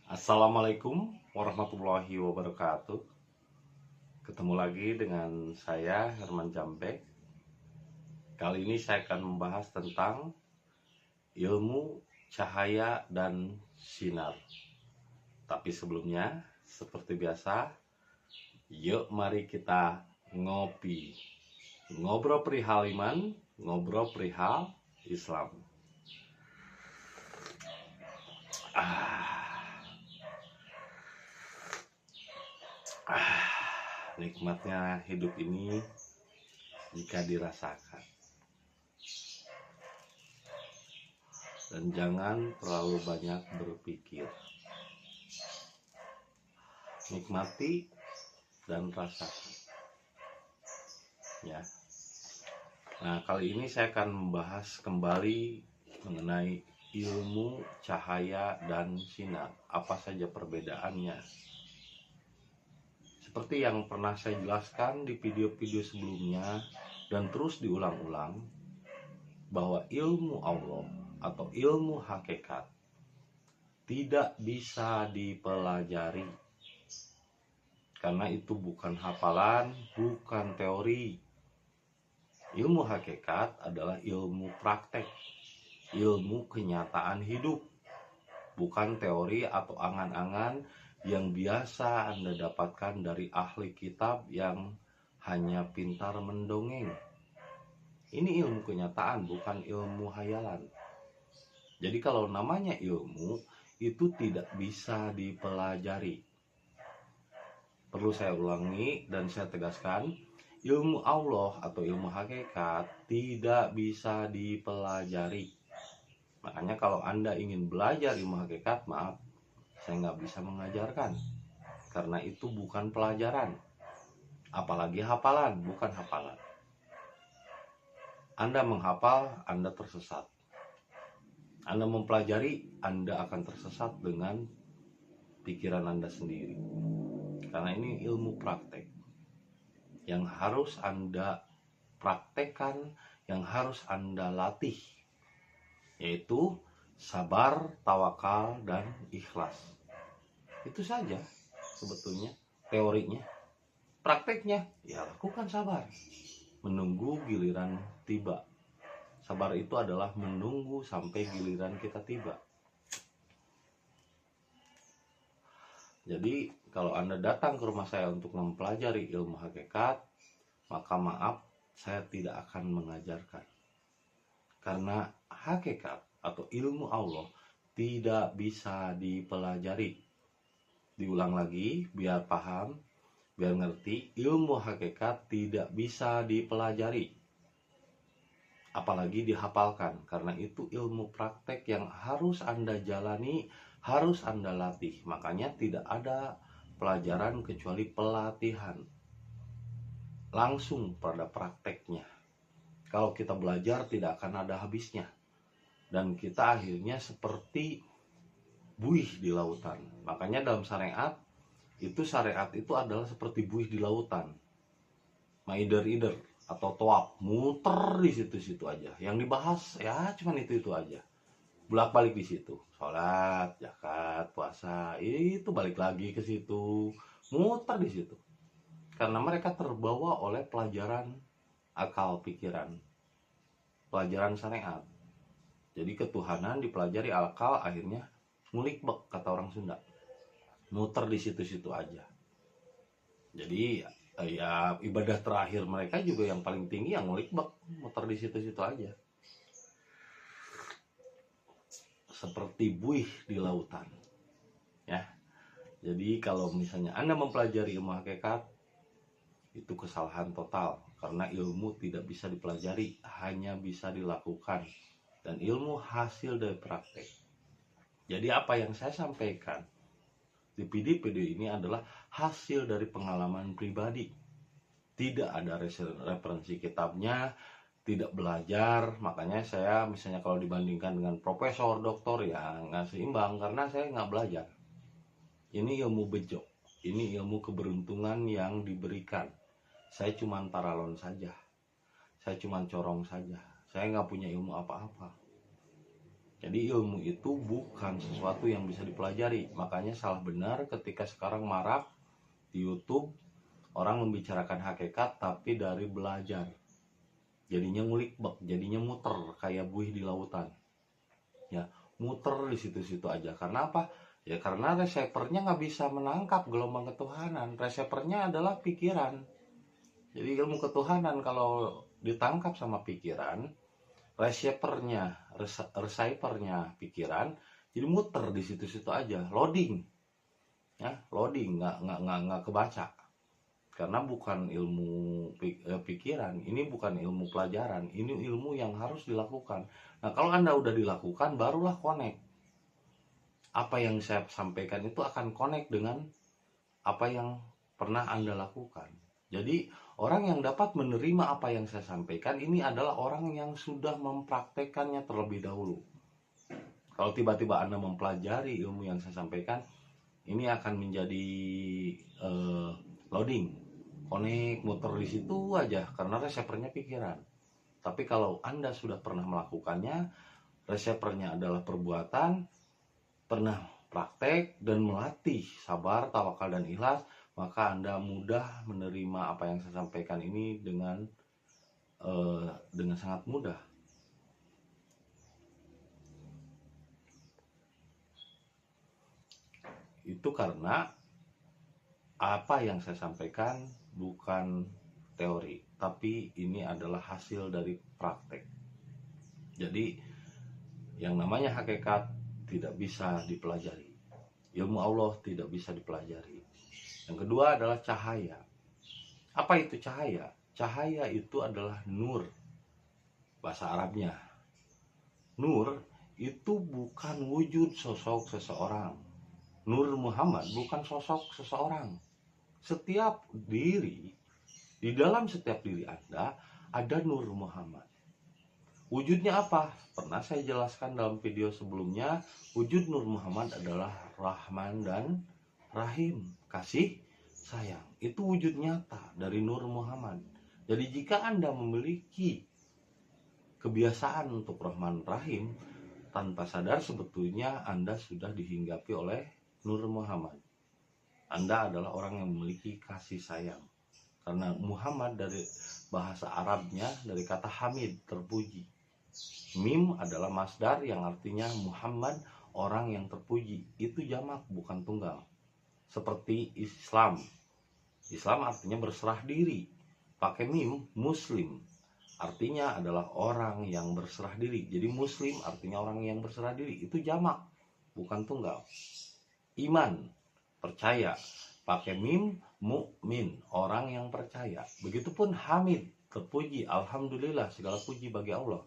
Assalamualaikum warahmatullahi wabarakatuh. Ketemu lagi dengan saya Herman Jampek. Kali ini saya akan membahas tentang ilmu cahaya dan sinar. Tapi sebelumnya, seperti biasa, yuk mari kita ngopi. Ngobrol perihal iman, ngobrol perihal Islam. Nikmatnya hidup ini jika dirasakan. Dan jangan terlalu banyak berpikir. Nikmati dan rasakan. Ya. Nah, kali ini saya akan membahas kembali mengenai ilmu cahaya dan sinar. Apa saja perbedaannya? Seperti yang pernah saya jelaskan di video-video sebelumnya dan terus diulang-ulang, bahwa ilmu Allah atau ilmu hakikat tidak bisa dipelajari, karena itu bukan hafalan, bukan teori. Ilmu hakikat adalah ilmu praktek, ilmu kenyataan hidup, bukan teori atau angan-angan yang biasa Anda dapatkan dari ahli kitab yang hanya pintar mendongeng. Ini ilmu kenyataan, bukan ilmu hayalan. Jadi kalau namanya ilmu, itu tidak bisa dipelajari. Perlu saya ulangi dan saya tegaskan, ilmu Allah atau ilmu hakikat tidak bisa dipelajari. Makanya kalau Anda ingin belajar ilmu hakikat, maaf, saya nggak bisa mengajarkan. Karena itu bukan pelajaran. Apalagi hafalan, bukan hafalan. Anda menghafal, Anda tersesat. Anda mempelajari, Anda akan tersesat dengan pikiran Anda sendiri. Karena ini ilmu praktek yang harus Anda praktekkan, yang harus Anda latih, yaitu sabar, tawakal, dan ikhlas. Itu saja sebetulnya teorinya. Prakteknya, ya lakukan sabar, menunggu giliran tiba. Sabar itu adalah menunggu sampai giliran kita tiba. Jadi kalau Anda datang ke rumah saya untuk mempelajari ilmu hakikat, maka maaf, saya tidak akan mengajarkan. Karena hakikat atau ilmu Allah tidak bisa dipelajari. Diulang lagi biar paham, biar ngerti, ilmu hakikat tidak bisa dipelajari. Apalagi dihafalkan, karena itu ilmu praktek yang harus Anda jalani, harus Anda latih. Makanya tidak ada pelajaran kecuali pelatihan, langsung pada prakteknya. Kalau kita belajar tidak akan ada habisnya, dan kita akhirnya seperti buih di lautan. Makanya dalam syariat itu adalah seperti buih di lautan, maider-ider atau toab, muter di situ-situ aja. Yang dibahas ya cuman itu aja, bolak-balik di situ. Sholat, zakat, puasa, itu balik lagi ke situ, muter di situ. Karena mereka terbawa oleh pelajaran akal pikiran, pelajaran syariat. Jadi ketuhanan dipelajari akal, akhirnya ngulik bek, kata orang Sunda. Muter di situ-situ aja. Jadi ya ibadah terakhir mereka juga yang paling tinggi yang ngulik bek, muter di situ-situ aja. Seperti buih di lautan. Ya. Jadi kalau misalnya Anda mempelajari ilmu hakikat, itu kesalahan total, karena ilmu tidak bisa dipelajari, hanya bisa dilakukan, dan ilmu hasil dari praktek. Jadi apa yang saya sampaikan di video ini adalah hasil dari pengalaman pribadi. Tidak ada referensi kitabnya, tidak belajar. Makanya saya misalnya kalau dibandingkan dengan profesor, doktor, ya nggak seimbang, karena saya nggak belajar. Ini ilmu bejo, ini ilmu keberuntungan yang diberikan. Saya cuma paralon saja, saya cuma corong saja, saya nggak punya ilmu apa-apa. Jadi ilmu itu bukan sesuatu yang bisa dipelajari. Makanya salah benar ketika sekarang marak di YouTube orang membicarakan hakikat tapi dari belajar. Jadinya ngulik bak, jadinya muter kayak buih di lautan. Ya, muter di situ-situ aja. Karena apa? Ya karena reseptornya nggak bisa menangkap gelombang ketuhanan. Reseptornya adalah pikiran. Jadi ilmu ketuhanan kalau ditangkap sama pikiran, receivernya pikiran, jadi muter di situ-situ aja, loading, ya loading, nggak kebaca, karena bukan ilmu pikiran, ini bukan ilmu pelajaran, ini ilmu yang harus dilakukan. Nah kalau Anda udah dilakukan, barulah connect. Apa yang saya sampaikan itu akan connect dengan apa yang pernah Anda lakukan. Jadi orang yang dapat menerima apa yang saya sampaikan ini adalah orang yang sudah mempraktekannya terlebih dahulu. Kalau tiba-tiba Anda mempelajari ilmu yang saya sampaikan, ini akan menjadi loading, connect, muter di situ aja karena reseptornya pikiran. Tapi kalau Anda sudah pernah melakukannya, reseptornya adalah perbuatan, pernah praktek dan melatih sabar, tawakal dan ikhlas, maka Anda mudah menerima apa yang saya sampaikan ini dengan sangat mudah. Itu karena apa yang saya sampaikan bukan teori, tapi ini adalah hasil dari praktek. Jadi yang namanya hakikat tidak bisa dipelajari. Ilmu Allah tidak bisa dipelajari. Yang kedua adalah cahaya. Apa itu cahaya? Cahaya itu adalah nur, bahasa Arabnya. Nur itu bukan wujud sosok seseorang. Nur Muhammad bukan sosok seseorang. Setiap diri, di dalam setiap diri Anda ada Nur Muhammad. Wujudnya apa? Pernah saya jelaskan dalam video sebelumnya, wujud Nur Muhammad adalah Rahman dan Rahim, kasih sayang. Itu wujud nyata dari Nur Muhammad. Jadi jika Anda memiliki kebiasaan untuk Rahman Rahim, tanpa sadar sebetulnya Anda sudah dihinggapi oleh Nur Muhammad. Anda adalah orang yang memiliki kasih sayang. Karena Muhammad dari bahasa Arabnya dari kata Hamid, terpuji. Mim adalah masdar yang artinya Muhammad, orang yang terpuji. Itu jamak, bukan tunggal. Seperti Islam. Islam artinya berserah diri. Pakai mim, Muslim. Artinya adalah orang yang berserah diri. Jadi Muslim artinya orang yang berserah diri. Itu jamak, bukan tunggal. Iman, percaya. Pakai mim, mukmin, orang yang percaya. Begitupun Hamid, terpuji. Alhamdulillah, segala puji bagi Allah.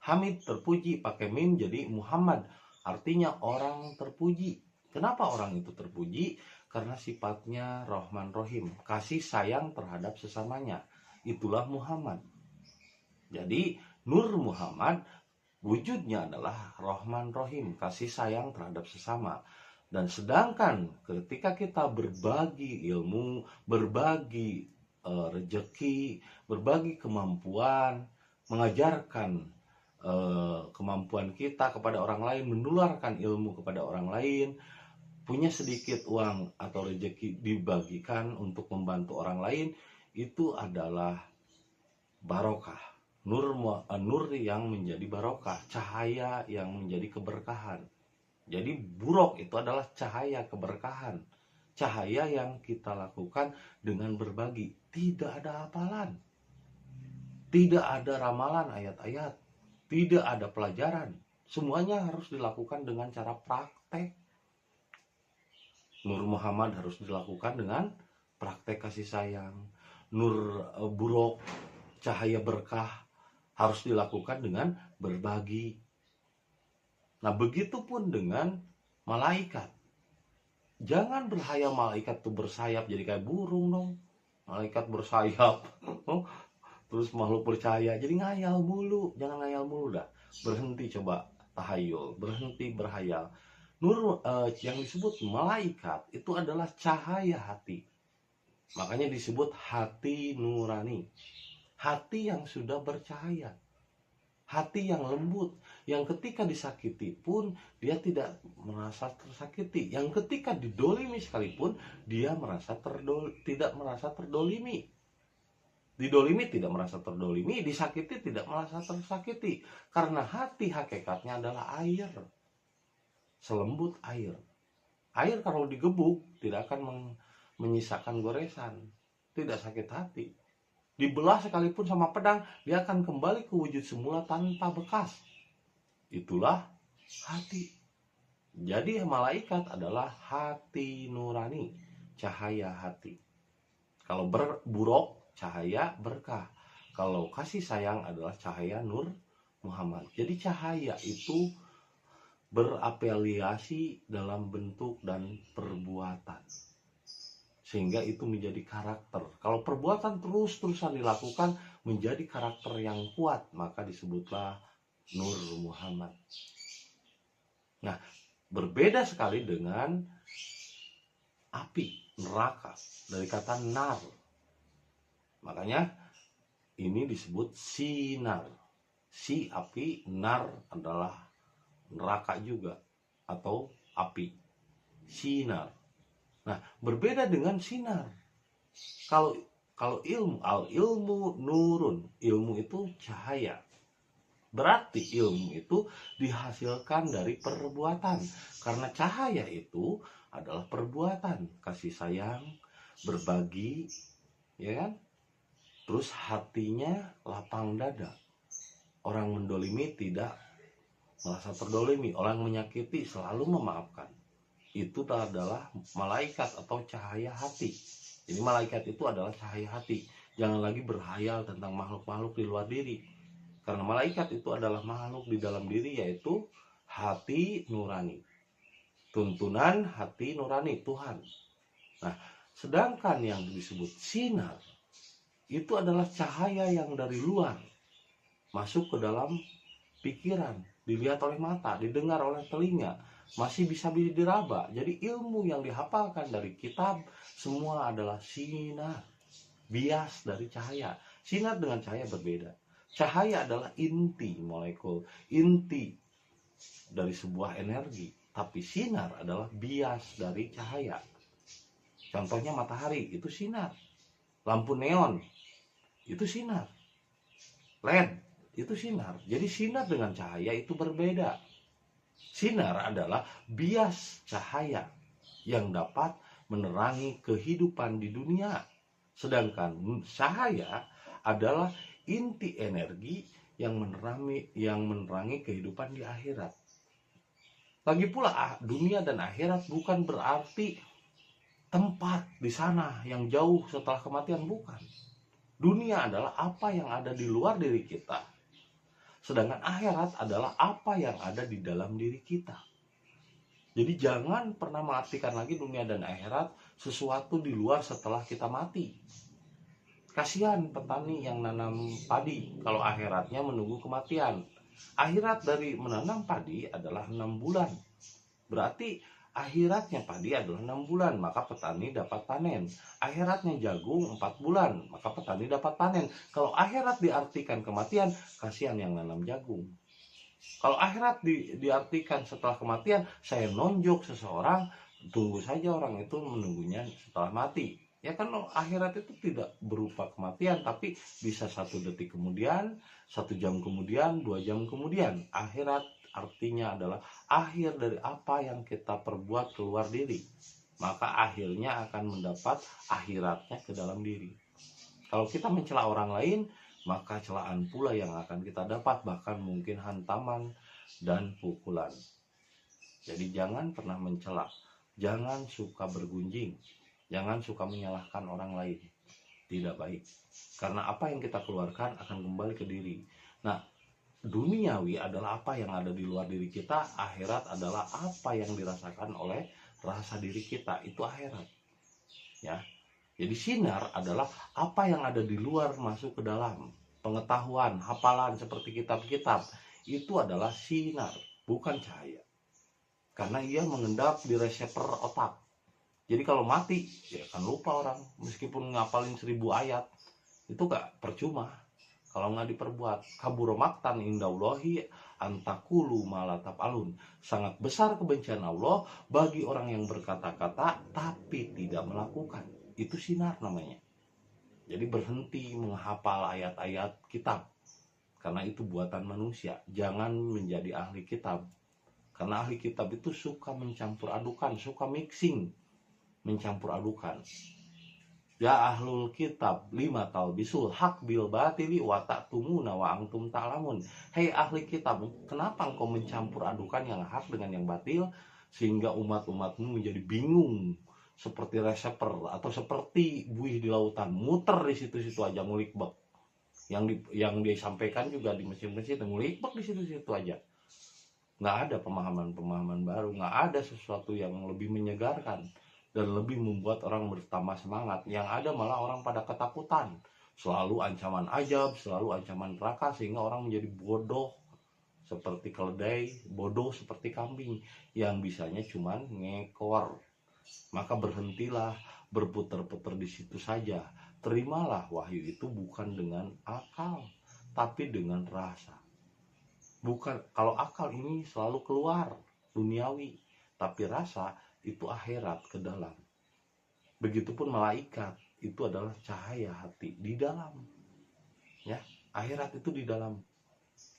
Hamid terpuji, pakai mim, jadi Muhammad, artinya orang terpuji. Kenapa orang itu terpuji? Karena sifatnya Rahman Rahim, kasih sayang terhadap sesamanya. Itulah Muhammad. Jadi Nur Muhammad wujudnya adalah Rahman Rahim, kasih sayang terhadap sesama. Dan sedangkan ketika kita berbagi ilmu, berbagi rezeki, berbagi kemampuan, mengajarkan kemampuan kita kepada orang lain, menularkan ilmu kepada orang lain, punya sedikit uang atau rezeki dibagikan untuk membantu orang lain, itu adalah barokah. Nur yang menjadi barokah, cahaya yang menjadi keberkahan. Jadi buruk itu adalah cahaya keberkahan, cahaya yang kita lakukan dengan berbagi. Tidak ada hafalan, tidak ada ramalan ayat-ayat, tidak ada pelajaran. Semuanya harus dilakukan dengan cara praktek. Nur Muhammad harus dilakukan dengan praktek kasih sayang. Nur buruk, cahaya berkah, harus dilakukan dengan berbagi. Nah, begitupun dengan malaikat. Jangan berhayal malaikat itu bersayap jadi kayak burung dong. Malaikat bersayap. Terus makhluk percaya jadi ngayal mulu. Jangan ngayal mulu dah. Berhenti coba tahayul, berhenti berhayal. Nur yang disebut malaikat itu adalah cahaya hati. Makanya disebut hati nurani. Hati yang sudah bercahaya. hati yang lembut, yang ketika disakiti pun dia tidak merasa tersakiti, yang ketika didolimi sekalipun dia tidak merasa terdolimi. Didolimi tidak merasa terdolimi, disakiti tidak merasa tersakiti, karena hati hakikatnya adalah air, selembut air. Air kalau digebuk tidak akan menyisakan goresan, tidak sakit hati. Dibelah sekalipun sama pedang, dia akan kembali ke wujud semula tanpa bekas. Itulah hati. Jadi malaikat adalah hati nurani, cahaya hati. Kalau buruk, cahaya berkah. Kalau kasih sayang adalah cahaya Nur Muhammad. Jadi cahaya itu berapeliasi dalam bentuk dan perbuatan, sehingga itu menjadi karakter. Kalau perbuatan terus-terusan dilakukan menjadi karakter yang kuat, maka disebutlah Nur Muhammad. Nah, berbeda sekali dengan api, neraka, dari kata nar. Makanya ini disebut sinar. Si api, nar adalah neraka juga atau api. Sinar. Nah, berbeda dengan sinar. Kalau ilmu nurun, ilmu itu cahaya. Berarti ilmu itu dihasilkan dari perbuatan. Karena cahaya itu adalah perbuatan, kasih sayang, berbagi, ya kan? Terus hatinya lapang dada. Orang mendolimi tidak merasa terdolimi. Orang menyakiti selalu memaafkan. Itu adalah malaikat atau cahaya hati. Jadi malaikat itu adalah cahaya hati. Jangan lagi berhayal tentang makhluk-makhluk di luar diri. Karena malaikat itu adalah makhluk di dalam diri, yaitu hati nurani. Tuntunan hati nurani Tuhan. Nah, sedangkan yang disebut sinar itu adalah cahaya yang dari luar masuk ke dalam pikiran, dilihat oleh mata, didengar oleh telinga, masih bisa diraba. Jadi ilmu yang dihafalkan dari kitab semua adalah sinar, bias dari cahaya. Sinar dengan cahaya berbeda. Cahaya adalah inti molekul, inti dari sebuah energi. Tapi sinar adalah bias dari cahaya. Contohnya matahari, itu sinar. Lampu neon, itu sinar. LED, itu sinar. Jadi sinar dengan cahaya itu berbeda. Sinar adalah bias cahaya yang dapat menerangi kehidupan di dunia. Sedangkan cahaya adalah inti energi yang menerangi kehidupan di akhirat. Lagi pula dunia dan akhirat bukan berarti tempat di sana yang jauh setelah kematian, bukan. Dunia adalah apa yang ada di luar diri kita. Sedangkan akhirat adalah apa yang ada di dalam diri kita. Jadi jangan pernah mengartikan lagi dunia dan akhirat sesuatu di luar setelah kita mati. Kasihan petani yang nanam padi kalau akhiratnya menunggu kematian. Akhirat dari menanam padi adalah 6 bulan. Berarti akhiratnya padi adalah 6 bulan, maka petani dapat panen. Akhiratnya jagung 4 bulan, maka petani dapat panen. Kalau akhirat diartikan kematian, kasihan yang nanam jagung. Kalau akhirat diartikan setelah kematian, saya nonjok seseorang, tunggu saja orang itu menunggunya setelah mati. Ya kan akhirat itu tidak berupa kematian, tapi bisa 1 detik kemudian, 1 jam kemudian, 2 jam kemudian. Akhirat artinya adalah akhir dari apa yang kita perbuat keluar diri. Maka akhirnya akan mendapat akhiratnya ke dalam diri. Kalau kita mencela orang lain, maka celaan pula yang akan kita dapat, bahkan mungkin hantaman dan pukulan. Jadi jangan pernah mencela, jangan suka bergunjing, jangan suka menyalahkan orang lain. Tidak baik. Karena apa yang kita keluarkan akan kembali ke diri. Nah, duniawi adalah apa yang ada di luar diri kita, akhirat adalah apa yang dirasakan oleh rasa diri kita, itu akhirat. Ya. Jadi sinar adalah apa yang ada di luar masuk ke dalam. Pengetahuan, hafalan seperti kitab-kitab, itu adalah sinar, bukan cahaya. Karena ia mengendap di reseptor otak. Jadi kalau mati, ya akan lupa orang. Meskipun ngapalin 1000 ayat, itu gak percuma. kalau nggak diperbuat. Kabura maktan indallahi antakulu malatafalun. Sangat besar kebencian Allah bagi orang yang berkata-kata tapi tidak melakukan. Itu sinar namanya. Jadi berhenti menghafal ayat-ayat kitab, karena itu buatan manusia. Jangan menjadi ahli kitab, karena ahli kitab itu suka mencampur adukan, suka mixing, mencampur adukan. Ya ahlul kitab lima talbisul haq bil batili wa ta'tumuna wa antum ta'lamun. Hei ahli kitab, kenapa engkau mencampur adukan yang hak dengan yang batil sehingga umat-umatmu menjadi bingung seperti reseper atau seperti buih di lautan, muter di situ-situ aja ngulik bak. Yang disampaikan juga di mesin-mesin ngulik bak di situ-situ aja. Nggak ada pemahaman-pemahaman baru, nggak ada sesuatu yang lebih menyegarkan dan lebih membuat orang bertambah semangat. Yang ada malah orang pada ketakutan, selalu ancaman azab, selalu ancaman neraka, sehingga orang menjadi bodoh seperti keledai, bodoh seperti kambing yang bisanya cuman ngekor. Maka berhentilah berputar-putar di situ saja. Terimalah wahyu itu bukan dengan akal, tapi dengan rasa. Bukan, kalau akal ini selalu keluar duniawi, tapi rasa itu akhirat ke dalam. Begitupun malaikat itu adalah cahaya hati di dalam. Ya, akhirat itu di dalam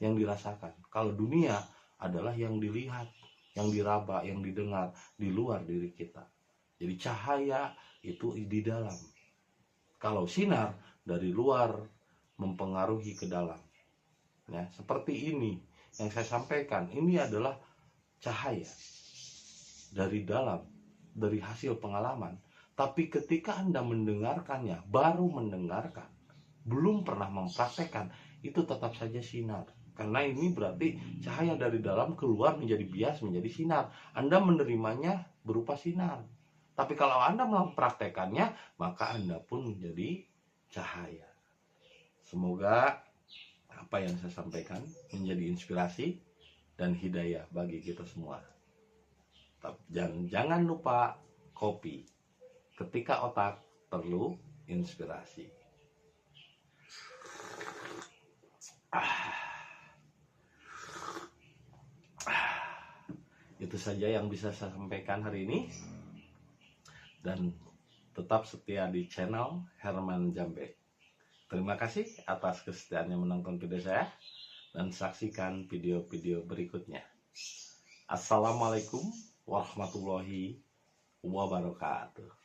yang dirasakan. Kalau dunia adalah yang dilihat, yang diraba, yang didengar di luar diri kita. Jadi cahaya itu di dalam. Kalau sinar dari luar mempengaruhi ke dalam. Ya, seperti ini yang saya sampaikan, ini adalah cahaya dari dalam, dari hasil pengalaman. Tapi ketika Anda mendengarkannya, baru mendengarkan, belum pernah mempraktekkan, itu tetap saja sinar. Karena ini berarti cahaya dari dalam keluar menjadi bias, menjadi sinar. Anda menerimanya berupa sinar. Tapi kalau Anda mempraktekannya, maka Anda pun menjadi cahaya. Semoga apa yang saya sampaikan menjadi inspirasi dan hidayah bagi kita semua. Dan jangan lupa kopi. Ketika otak perlu inspirasi. Itu saja yang bisa saya sampaikan hari ini. Dan tetap setia di channel Herman Jambe. Terima kasih atas kesetiaannya menonton video saya. Dan saksikan video-video berikutnya. Assalamualaikum warahmatullahi wabarakatuh.